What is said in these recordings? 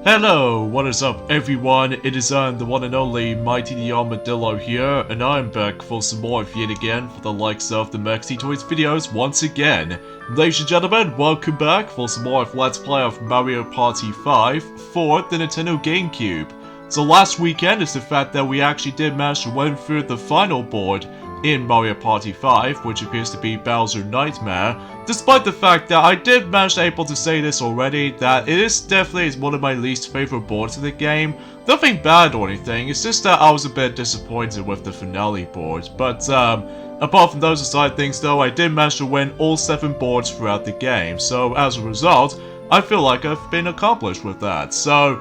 Hello, what is up everyone? It is the one and only Mighty the Armadillo here, and I'm back for some more of yet again for the likes of the Maxi Toys videos once again. Ladies and gentlemen, welcome back for some more of Let's Play of Mario Party 5 for the Nintendo GameCube. So last weekend is the fact that we actually did manage to win through the final board in Mario Party 5, which appears to be Bowser Nightmare, despite the fact that I did manage to say this already, that it is definitely one of my least favorite boards in the game. Nothing bad or anything, it's just that I was a bit disappointed with the finale board. But apart from those aside things though, I did manage to win all 7 boards throughout the game, so as a result, I feel like I've been accomplished with that. So,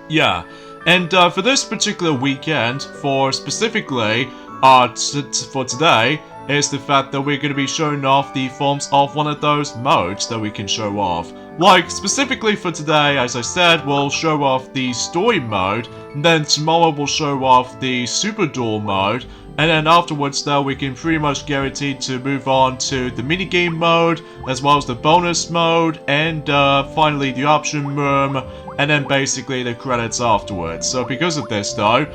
yeah. And for this particular weekend, for specifically for today, is the fact that we're going to be showing off the forms of one of those modes that we can show off. Like, specifically for today, as I said, we'll show off the story mode, and then tomorrow we'll show off the Super Duel mode, and then afterwards though we can pretty much guarantee to move on to the minigame mode, as well as the bonus mode, and finally the option room, and then basically the credits afterwards. So because of this though,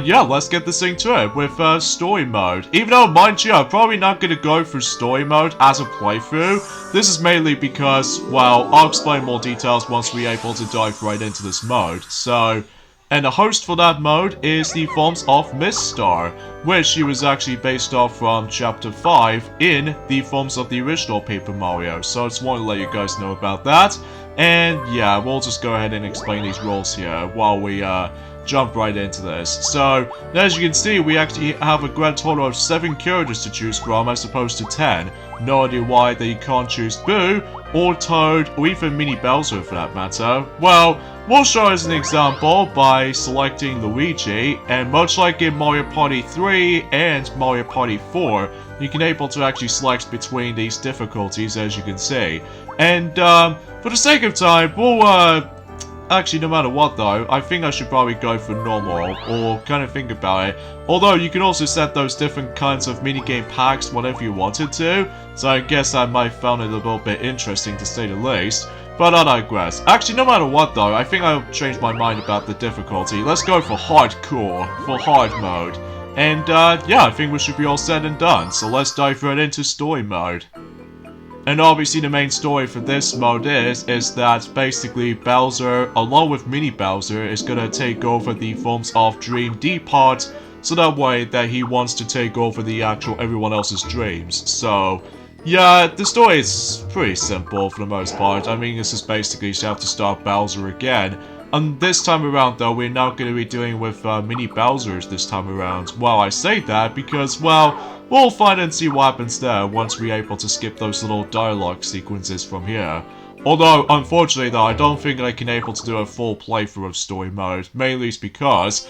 yeah, let's get this thing to it with story mode. Even though, mind you, I'm probably not going to go for story mode as a playthrough. This is mainly because, well, I'll explain more details once we're able to dive right into this mode. So, and the host for that mode is the forms of Miss Star, which she was actually based off from Chapter 5 in the forms of the original Paper Mario. So I just wanted to let you guys know about that. And yeah, we'll just go ahead and explain these rules here while we jump right into this. So, as you can see, we actually have a grand total of 7 characters to choose from as opposed to 10. No idea why they can't choose Boo, or Toad, or even Mini Bowser for that matter. Well, we'll show as an example by selecting Luigi, and much like in Mario Party 3 and Mario Party 4, you can able to actually select between these difficulties, as you can see. And for the sake of time, we'll actually, no matter what though, I think I should probably go for normal, or kind of think about it. Although you can also set those different kinds of minigame packs whenever you wanted to, so I guess I might found it a little bit interesting to say the least. But I digress. Actually, no matter what though, I think I'll change my mind about the difficulty. Let's go for hardcore, for hard mode. And yeah, I think we should be all said and done, so let's dive right into story mode. And obviously the main story for this mode is that basically Bowser, along with Mini Bowser, is gonna take over the forms of Dream Depot, so that way that he wants to take over the actual everyone else's dreams. So, yeah, the story is pretty simple for the most part. I mean, this is basically you have to start Bowser again. And this time around though, we're not going to be dealing with Mini Bowsers this time around. Well, I say that because, well, we'll find and see what happens there once we're able to skip those little dialogue sequences from here. Although, unfortunately though, I don't think I can able to do a full playthrough of story mode, mainly it's because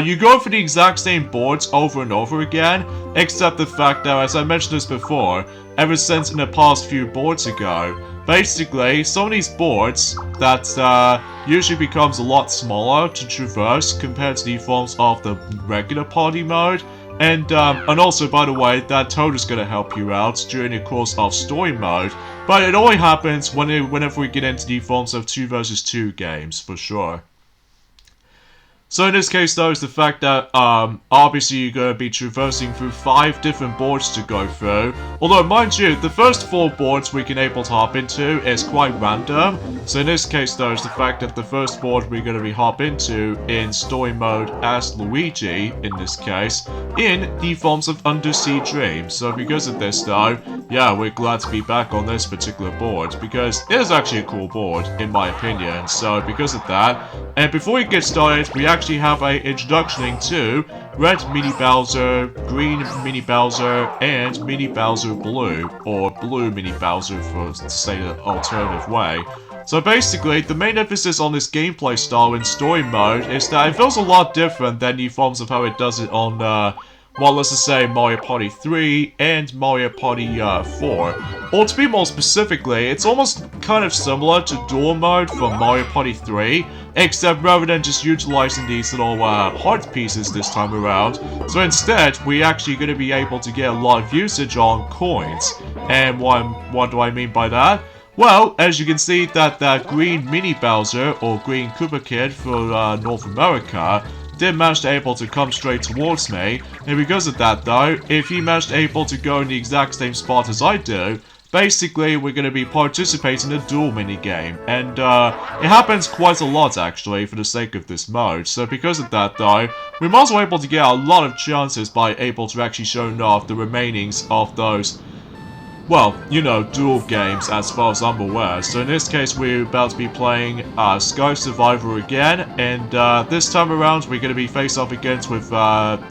you go for the exact same boards over and over again, except the fact that, as I mentioned this before, ever since in the past few boards ago, basically, some of these boards that usually becomes a lot smaller to traverse compared to the forms of the regular party mode. And also, by the way, that Toad is going to help you out during the course of story mode. But it only happens whenever we get into the forms of 2 versus 2 games, for sure. So in this case though, is the fact that obviously you're going to be traversing through 5 different boards to go through. Although mind you, the first 4 boards we can able to hop into is quite random. So in this case though, is the fact that the first board we're going to be hop into in story mode as Luigi, in this case, in the forms of Undersea Dreams. So because of this though, yeah, we're glad to be back on this particular board, because it is actually a cool board, in my opinion. So because of that, and before we get started, we actually have an introduction to Red Mini Bowser, Green Mini Bowser, and Mini Bowser Blue, or Blue Mini Bowser for to say the alternative way. So basically, the main emphasis on this gameplay style in story mode is that it feels a lot different than the forms of how it does it on well, let's just say Mario Party 3 and Mario Party 4. Or to be more specifically, it's almost kind of similar to Duel Mode from Mario Party 3, except rather than just utilizing these little heart pieces this time around, so instead, we're actually going to be able to get a lot of usage on coins. And what do I mean by that? Well, as you can see that green Mini Bowser, or green Koopa Kid for North America, did manage to able to come straight towards me, and because of that though, if he managed to able to go in the exact same spot as I do, basically we're going to be participating in a duel minigame, and it happens quite a lot actually for the sake of this mode, so because of that though, we might as well able to get a lot of chances by able to actually show off the remainings of those, well, you know, duel games as far as I'm aware. So in this case, we're about to be playing Sky Survivor again, and this time around we're going to be faced off against with,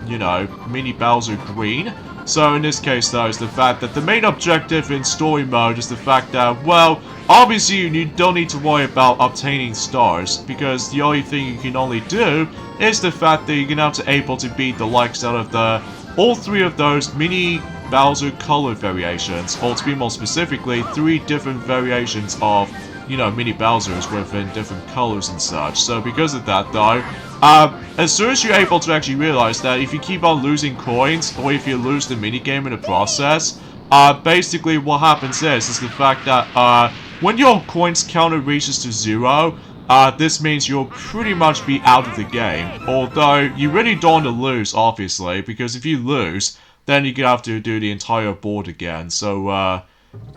you know, Mini Bowser Green. So in this case though, is the fact that the main objective in story mode is the fact that, well, obviously you don't need to worry about obtaining stars, because the only thing you can only do is the fact that you're going to have to able to beat the likes out of all three of those Mini Bowser color variations, or to be more specifically, 3 different variations of, you know, Mini Bowsers within different colors and such. So because of that though, as soon as you're able to actually realize that if you keep on losing coins, or if you lose the minigame in the process, basically what happens is the fact that when your coins counter reaches to 0, this means you'll pretty much be out of the game. Although, you really don't want to lose, obviously, because if you lose, then you're gonna have to do the entire board again. So,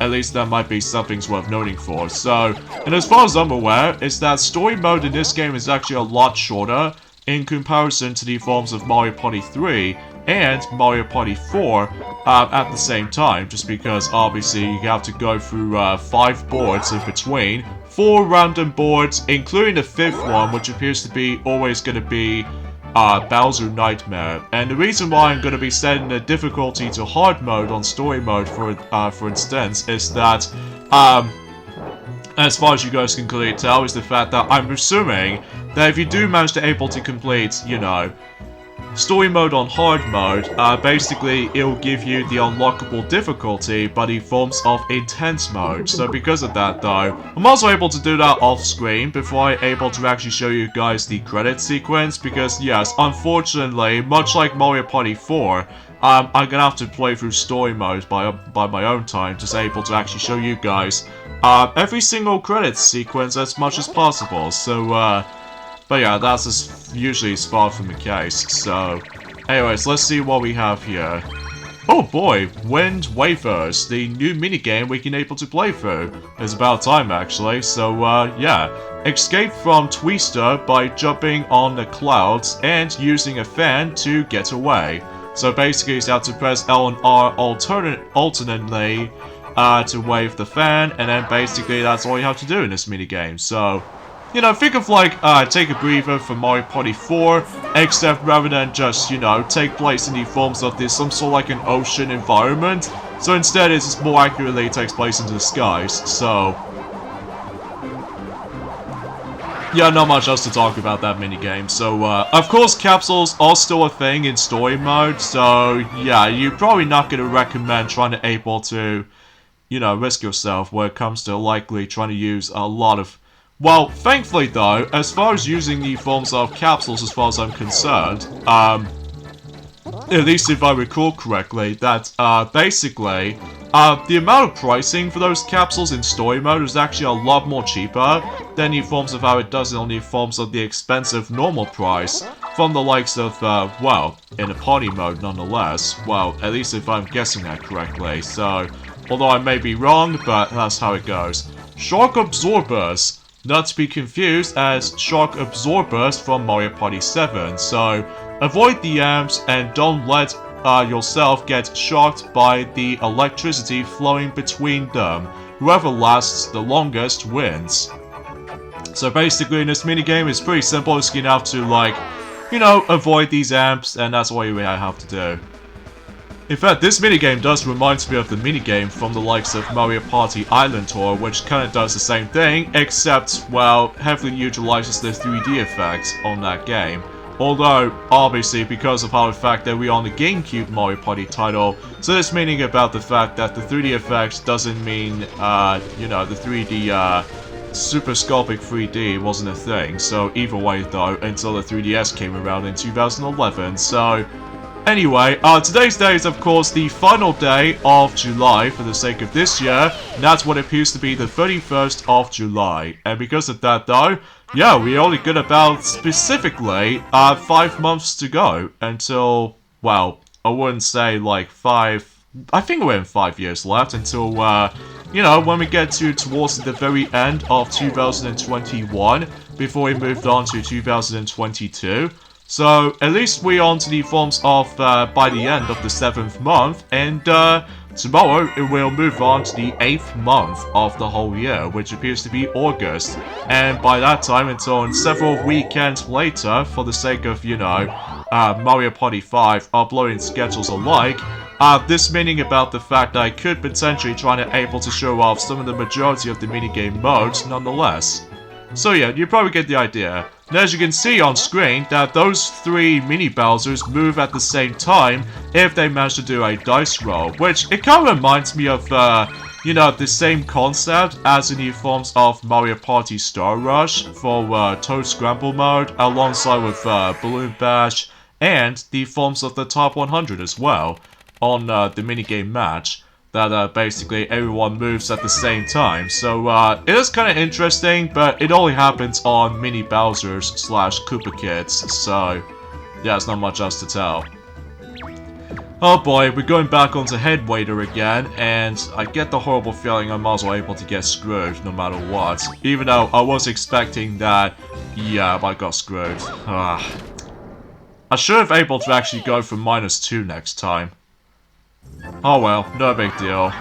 at least that might be something worth noting for. So, and as far as I'm aware, is that story mode in this game is actually a lot shorter in comparison to the forms of Mario Party 3 and Mario Party 4 at the same time, just because obviously you have to go through 5 boards in between, 4 random boards, including the 5th one, which appears to be always going to be Bowser Nightmare. And the reason why I'm going to be setting the difficulty to hard mode on story mode, for instance, is that, as far as you guys can clearly tell, is the fact that I'm assuming that if you do manage to able to complete, you know, story mode on hard mode, basically it'll give you the unlockable difficulty by the forms of intense mode. So because of that though, I'm also able to do that off screen before I'm able to actually show you guys the credit sequence, because yes, unfortunately, much like Mario Party 4, I'm gonna have to play through story mode by my own time, just able to actually show you guys every single credit sequence as much as possible. So but yeah, that's usually as far from the case. So, anyways, let's see what we have here. Oh boy, Wind Wafers, the new minigame we can able to play through. It's about time actually, so yeah. Escape from Twister by jumping on the clouds and using a fan to get away. So basically you have to press L and R alternately to wave the fan, and then basically that's all you have to do in this minigame. So, you know, think of like, take a breather from Mario Party 4, except rather than just, you know, take place in the forms of this, some sort of like an ocean environment. So instead, it just more accurately takes place in the skies, so yeah, not much else to talk about that minigame. So, of course, capsules are still a thing in story mode, so yeah, you're probably not going to recommend trying to able to, you know, risk yourself when it comes to likely trying to use a lot of. Well, thankfully though, as far as using the forms of capsules as far as I'm concerned, at least if I recall correctly, that, basically, the amount of pricing for those capsules in story mode is actually a lot more cheaper than the forms of how it does on the forms of the expensive normal price from the likes of, well, in a party mode nonetheless. Well, at least if I'm guessing that correctly, so, although I may be wrong, but that's how it goes. Shark Absorbers. Not to be confused as Shark Absorbers from Mario Party 7, so avoid the amps and don't let yourself get shocked by the electricity flowing between them. Whoever lasts the longest wins. So basically in this minigame it's pretty simple, it's gonna have to like, you know, avoid these amps, and that's all you really have to do. In fact, this minigame does remind me of the minigame from the likes of Mario Party Island Tour, which kinda does the same thing, except, well, heavily utilizes the 3D effects on that game. Although, obviously, because of how the fact that we're on the GameCube Mario Party title, so this meaning about the fact that the 3D effects doesn't mean, you know, the 3D, Super Sculpting 3D wasn't a thing, so either way though, until the 3DS came around in 2011, so Anyway, today's day is of course the final day of July for the sake of this year, and that's what appears to be the 31st of July. And because of that though, yeah, we only got about specifically 5 months to go until, well, I wouldn't say like 5, I think we're in 5 years left until, you know, when we get towards the very end of 2021, before we moved on to 2022. So, at least we're on to the forms of, by the end of the 7th month, and, tomorrow it will move on to the 8th month of the whole year, which appears to be August. And by that time, until several weekends later, for the sake of, you know, Mario Party 5 uploading schedules alike, this meaning about the fact that I could potentially try to able to show off some of the majority of the minigame modes nonetheless. So yeah, you probably get the idea. And as you can see on screen, that those 3 mini Bowsers move at the same time if they manage to do a dice roll, which it kind of reminds me of, you know, the same concept as in the forms of Mario Party Star Rush for Toad Scramble mode, alongside with Balloon Bash, and the forms of the Top 100 as well, on the minigame match. That basically everyone moves at the same time. So it is kind of interesting, but it only happens on Mini Bowsers / Koopa Kids. So yeah, it's not much else to tell. Oh boy, we're going back onto Head Waiter again, and I get the horrible feeling I'm also able to get screwed no matter what. Even though I was expecting that, yeah, I got screwed. I should have able to actually go for -2 next time. Oh well, no big deal.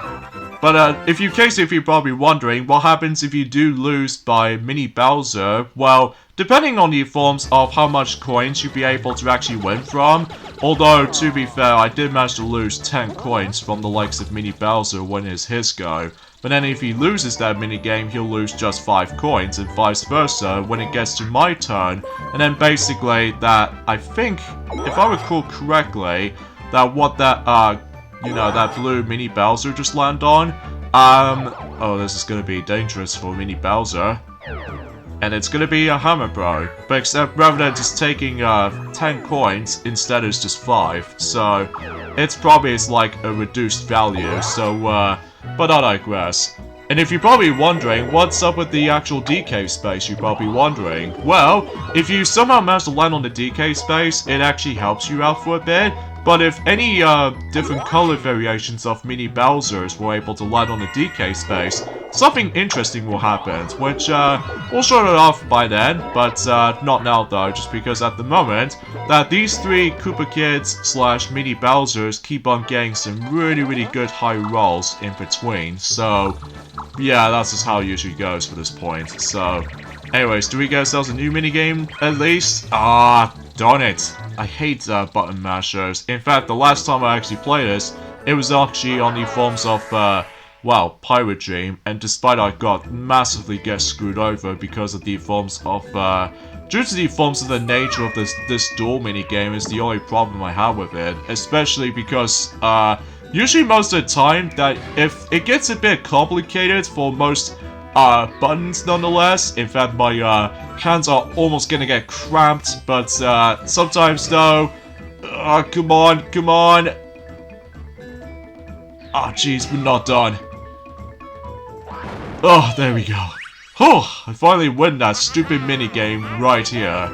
But if you're probably wondering, what happens if you do lose by Mini Bowser? Well, depending on the forms of how much coins you'll be able to actually win from, although to be fair, I did manage to lose 10 coins from the likes of Mini Bowser when it's his go. But then if he loses that minigame, he'll lose just 5 coins, and vice versa when it gets to my turn. And then basically that, I think, if I recall correctly, that what that, you know, that blue Mini Bowser just landed on. Oh, this is gonna be dangerous for Mini Bowser. And it's gonna be a Hammer Bro. But except rather than just taking 10 coins, instead it's just 5. So, it's probably like a reduced value. So, but I digress. And if you're probably wondering, what's up with the actual DK space, you're probably wondering. Well, if you somehow manage to land on the DK space, it actually helps you out for a bit. But if any different color variations of Mini Bowsers were able to land on the DK space, something interesting will happen, which we'll show it off by then, but not now though, just because at the moment, that these 3 Koopa Kids / Mini Bowsers keep on getting some really good high rolls in between, so yeah, that's just how it usually goes for this point. So anyways, do we get ourselves a new minigame at least? Darn it. I hate button mashers. In fact, the last time I actually played this, it was actually on the forms of, well, Pirate Dream, and despite I got massively screwed over because of the forms of, due to the forms of the nature of this duel minigame is the only problem I have with it, especially because, usually most of the time that if it gets a bit complicated for most buttons nonetheless. In fact, my hands are almost gonna get cramped, but sometimes though, come on. Oh jeez, we're not done. Oh, there we go. Oh, I finally win that stupid minigame right here.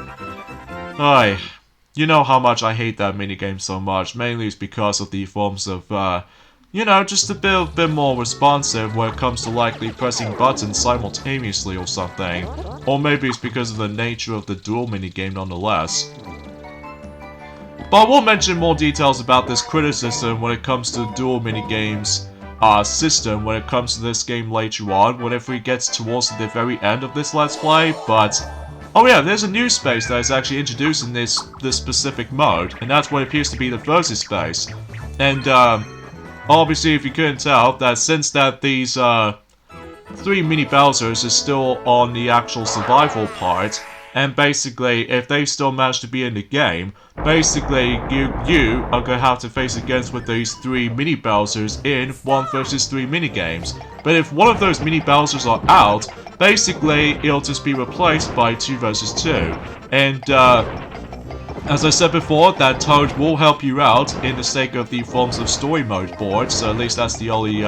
Aye, you know how much I hate that minigame so much, mainly it's because of the forms of, you know, just a bit more responsive when it comes to likely pressing buttons simultaneously or something. Or maybe it's because of the nature of the duel minigame nonetheless. But I will mention more details about this criticism when it comes to the duel minigames system when it comes to this game later on, whenever it gets towards the very end of this Let's Play, but oh yeah, there's a new space that is actually introduced in this specific mode, and that's what appears to be the versus space. And obviously, if you couldn't tell, that since that these 3 Mini Bowsers is still on the actual survival part, and basically, if they still manage to be in the game, basically, you are gonna have to face against with these 3 Mini Bowsers in 1 versus 3 minigames. But if one of those Mini Bowsers are out, basically, it'll just be replaced by 2 versus 2. And, As I said before, that Toad will help you out in the sake of the forms of story mode boards, so at least that's the only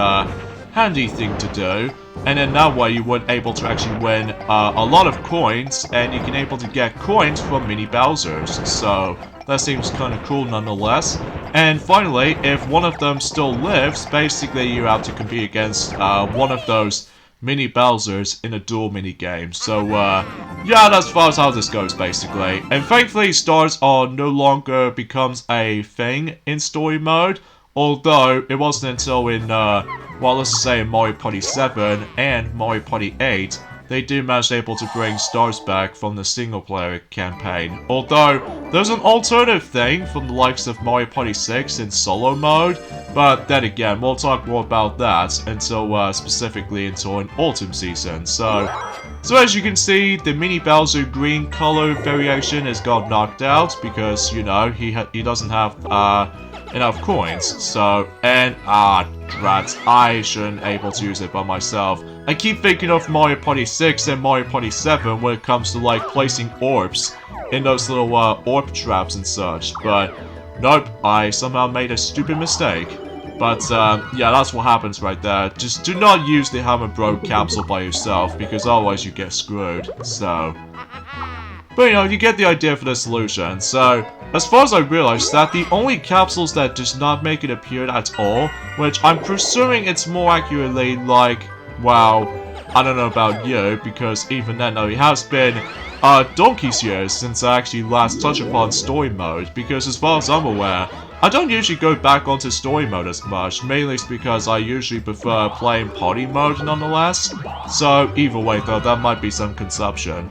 handy thing to do. And then that way you would able to actually win a lot of coins, and you can able to get coins from Mini Bowsers. So that seems kind of cool nonetheless. And finally, if one of them still lives, basically you have to compete against one of those Mini Bowsers in a duel mini game. So yeah, that's as far as how this goes basically. And thankfully stars are no longer becomes a thing in story mode. Although it wasn't until in well, let's just say in Mario Party 7 and Mario Party 8 they did manage able to bring stars back from the single player campaign. Although there's an alternative thing from the likes of Mario Party 6 in solo mode, but then again, we'll talk more about that until specifically until an autumn season. So as you can see, the Mini Bowser green color variation has got knocked out because, you know, he doesn't have enough coins. So, and drats, I shouldn't able to use it by myself. I keep thinking of Mario Party 6 and Mario Party 7 when it comes to like placing orbs in those little orb traps and such, but nope, I somehow made a stupid mistake. But yeah, that's what happens right there. Just do not use the Hammer Bro capsule by yourself, because otherwise you get screwed. So, but you know, you get the idea for the solution. So, as far as I realized, that the only capsules that does not make it appear at all, which I'm presuming it's more accurately like, well, I don't know about you, because even then, though, it has been donkey's years since I actually last touched upon story mode, because as far as I'm aware, I don't usually go back onto story mode as much, mainly because I usually prefer playing party mode nonetheless. So either way though, that might be some consumption.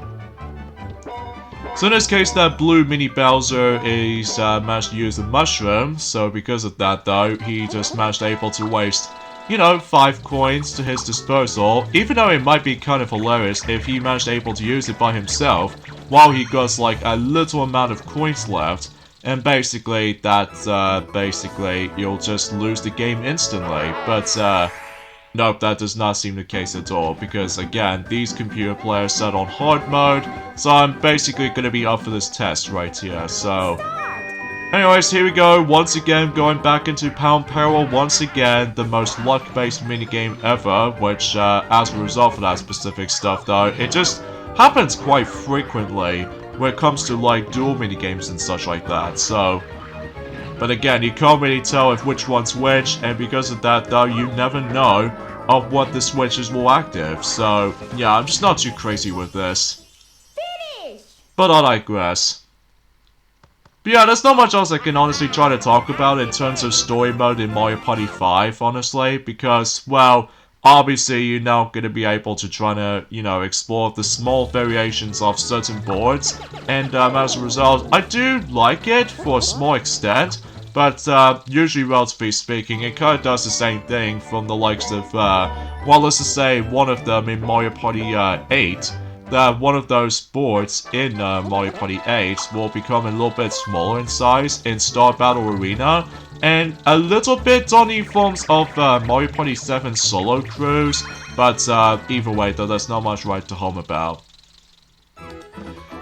So in this case, that blue Mini Bowser is managed to use the mushroom, so because of that though, he just managed able to waste, you know, 5 coins to his disposal, even though it might be kind of hilarious if he managed able to use it by himself, while he got like a little amount of coins left, and basically that, basically you'll just lose the game instantly. But nope, that does not seem the case at all, because again, these computer players set on hard mode, so I'm basically gonna be up for this test right here. So anyways, here we go, once again going back into Pound Peril, once again, the most luck-based minigame ever, which as a result of that specific stuff though, it just happens quite frequently when it comes to like duel minigames and such like that. So, but again, you can't really tell if which one's which, and because of that though, you never know of what the switches will active. So yeah, I'm just not too crazy with this. Finish! But I digress. But yeah, there's not much else I can honestly try to talk about in terms of story mode in Mario Party 5, honestly, because, well, obviously you're now going to be able to try to, you know, explore the small variations of certain boards, and as a result, I do like it for a small extent, but usually, relatively speaking, it kind of does the same thing from the likes of, well, let's just say one of them in Mario Party 8, that one of those boards in Mario Party 8 will become a little bit smaller in size in Star Battle Arena, and a little bit on the forms of Mario Party 7 solo crews, but either way though, there's not much right to home about.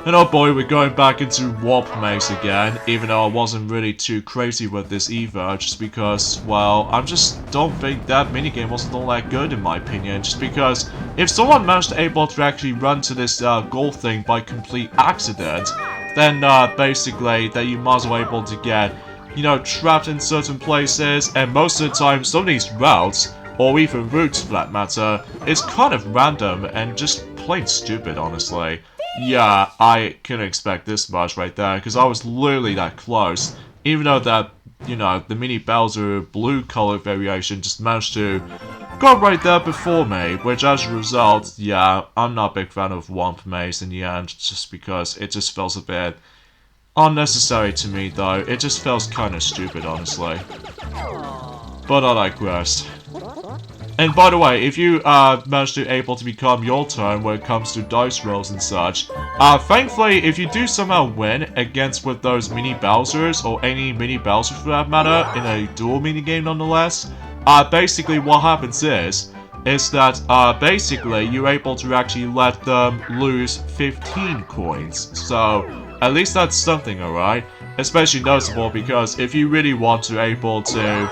And oh boy, we're going back into Warp Maze again, even though I wasn't really too crazy with this either, just because, well, I just don't think that minigame wasn't all that good in my opinion, just because if someone managed to able to actually run to this goal thing by complete accident, then basically that you might as well able to get, you know, trapped in certain places, and most of the time some of these routes, or even routes for that matter, is kind of random and just plain stupid, honestly. Yeah, I couldn't expect this much right there, because I was literally that close, even though that, you know, the Mini Bowser blue color variation just managed to go right there before me, which as a result, yeah, I'm not a big fan of Womp Maze in the end, just because it just feels a bit unnecessary to me though. It just feels kind of stupid, honestly. But I digress. And by the way, if you manage to able to become your turn when it comes to dice rolls and such, thankfully, if you do somehow win against with those Mini Bowsers, or any Mini Bowser for that matter, in a duel minigame nonetheless, basically what happens is that basically you're able to actually let them lose 15 coins. So at least that's something, alright? especially noticeable because if you really want to able to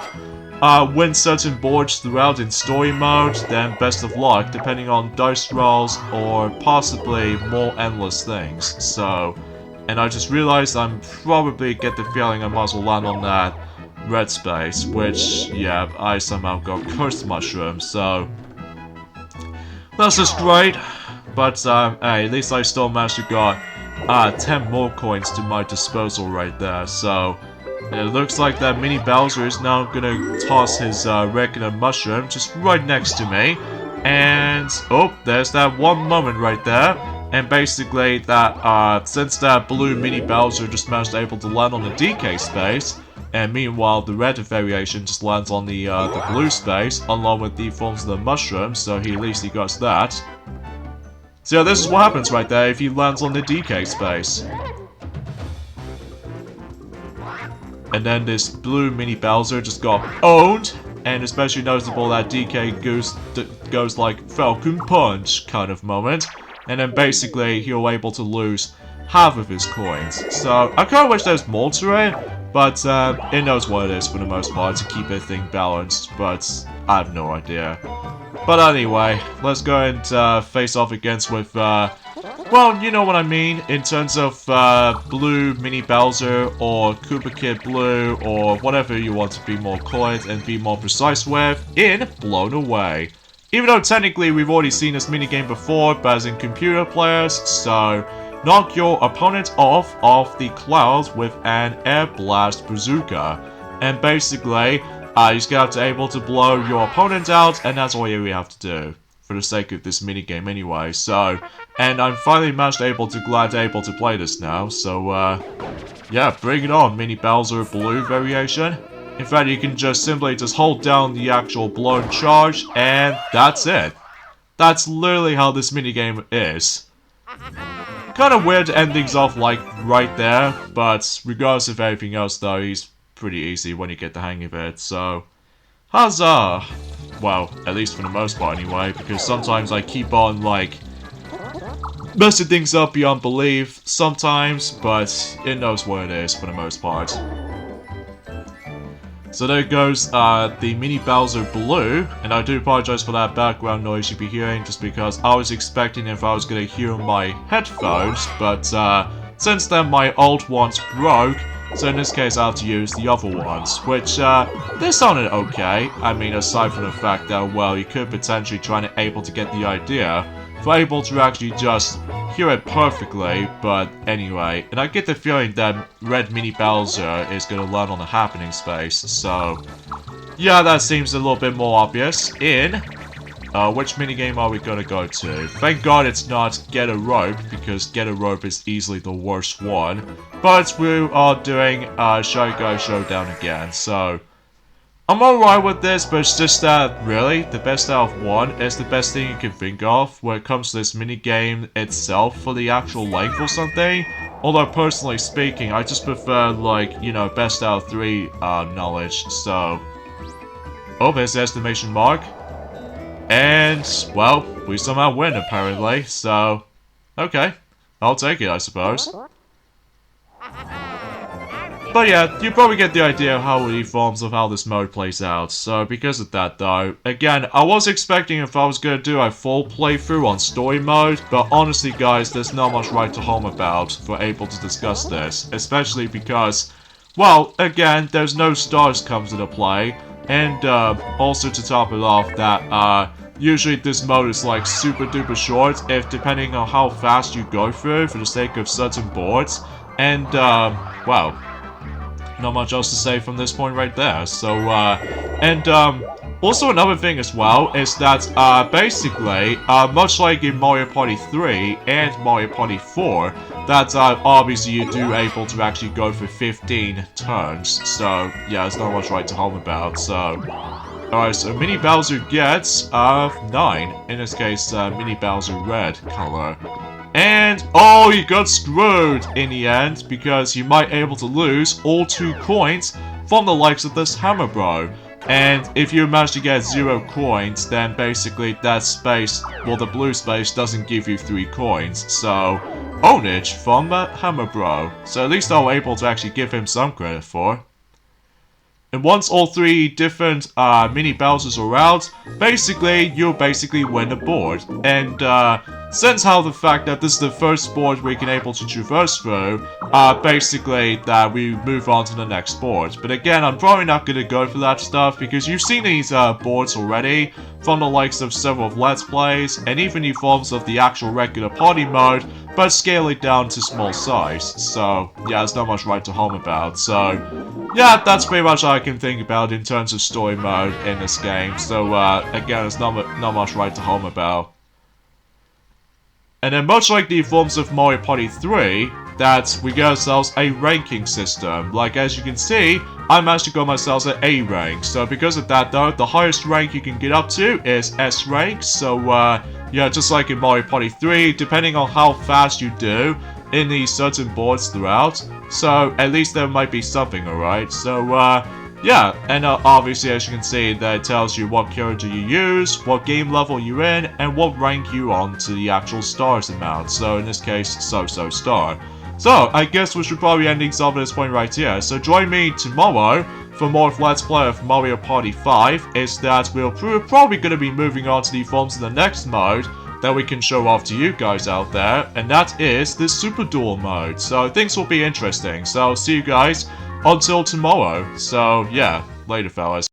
win certain boards throughout in story mode, then best of luck, depending on dice rolls or possibly more endless things. So, and I just realized I'm probably get the feeling I might as well land on that red space, which, yeah, I somehow got cursed mushroom, so that's just great. But hey, at least I still managed to got 10 more coins to my disposal right there, so it looks like that Mini Bowser is now gonna toss his regular mushroom just right next to me. And, oh, there's that one moment right there. And basically, that since that blue Mini Bowser just managed to able to land on the DK space, and meanwhile the red variation just lands on the blue space, along with the forms of the mushroom, so at least he got that. So yeah, this is what happens right there if he lands on the DK space. And then this blue Mini Bowser just got owned, and especially noticeable that DK goes like Falcon Punch kind of moment, and then basically he'll able to lose half of his coins. So I kinda wish there's more to it, but it knows what it is for the most part to keep everything balanced, but I have no idea. But anyway, let's go and face off against with, well, you know what I mean, in terms of blue Mini Bowser or Koopa Kid Blue or whatever you want to be more call it and be more precise with in Blown Away. Even though technically we've already seen this minigame before, but as in computer players, so knock your opponent off the clouds with an air blast bazooka. And basically, you just have to able to blow your opponent out, and that's all you really have to do. For the sake of this minigame anyway, so... And I'm finally able to play this now, so yeah, bring it on, Mini Bowser Blue variation. In fact, you can just simply hold down the actual blown charge, and that's it. That's literally how this minigame is. Kinda weird to end things off like right there, but regardless of everything else though, he's pretty easy when you get the hang of it, so... Huzzah! Well, at least for the most part anyway, because sometimes I keep on, like, messing things up beyond belief sometimes, but it knows what it is for the most part. So there goes the Mini Bowser Blue, and I do apologize for that background noise you'll be hearing, just because I was expecting if I was going to hear my headphones, but since then my old ones broke, so in this case I have to use the other ones, which they sounded okay. I mean, aside from the fact that, well, you could potentially try to able to get the idea, for able to actually just hear it perfectly, but anyway. And I get the feeling that Red Mini Bowser is going to land on the happening space, so... Yeah, that seems a little bit more obvious. In... which minigame are we gonna go to? Thank God it's not Get a Rope, because Get a Rope is easily the worst one. But we are doing Shy Guy Showdown again, so... I'm alright with this, but it's just that, really, the best out of one is the best thing you can think of when it comes to this minigame itself for the actual length or something. Although, personally speaking, I just prefer, like, you know, best out of 3 knowledge, so... Oh, there's the exclamation mark. And, well, we somehow win, apparently, so... Okay, I'll take it, I suppose. But yeah, you probably get the idea of how it forms of how this mode plays out, so because of that though, again, I was expecting if I was gonna do a full playthrough on story mode, but honestly guys, there's not much right to home about for able to discuss this, especially because, well, again, there's no stars comes into play, and also to top it off that, usually this mode is like super duper short, if depending on how fast you go through for the sake of certain boards, and well, not much else to say from this point right there. So, also another thing as well is that, basically, much like in Mario Party 3 and Mario Party 4, that, obviously you do able to actually go for 15 turns. So, yeah, there's not much right to home about, so... Alright, so Mini Bowser gets, 9. In this case, Mini Bowser red color. And, oh, he got screwed in the end, because he might able to lose all 2 coins from the likes of this Hammer Bro. And if you manage to get 0 coins, then basically that space, well, the blue space doesn't give you 3 coins. So, ownage from Hammer Bro. So at least I was able to actually give him some credit for. And once all 3 different mini Bowsers are out, basically, you'll basically win the board. And since how the fact that this is the first board we can able to traverse through, basically that we move on to the next board. But again, I'm probably not going to go for that stuff because you've seen these boards already from the likes of several Let's Plays and even the forms of the actual regular party mode, but scale it down to small size. So yeah, there's not much right to home about. So yeah, that's pretty much all I can think about in terms of story mode in this game. So again, there's not much right to home about. And then much like the forms of Mario Party 3, that we get ourselves a ranking system. Like as you can see, I managed to go myself at A rank. So because of that though, the highest rank you can get up to is S rank. So yeah, just like in Mario Party 3, depending on how fast you do in these certain boards throughout, so at least there might be something, alright? So yeah, and obviously as you can see, that tells you what character you use, what game level you're in, and what rank you on to the actual stars amount. So in this case, So-So Star. So I guess we should probably end things off at this point right here. So join me tomorrow for more of Let's Play of Mario Party 5. Is that we're probably going to be moving on to the forms of the next mode that we can show off to you guys out there, and that is the Super Duel mode. So things will be interesting. So see you guys until tomorrow. So yeah, later fellas.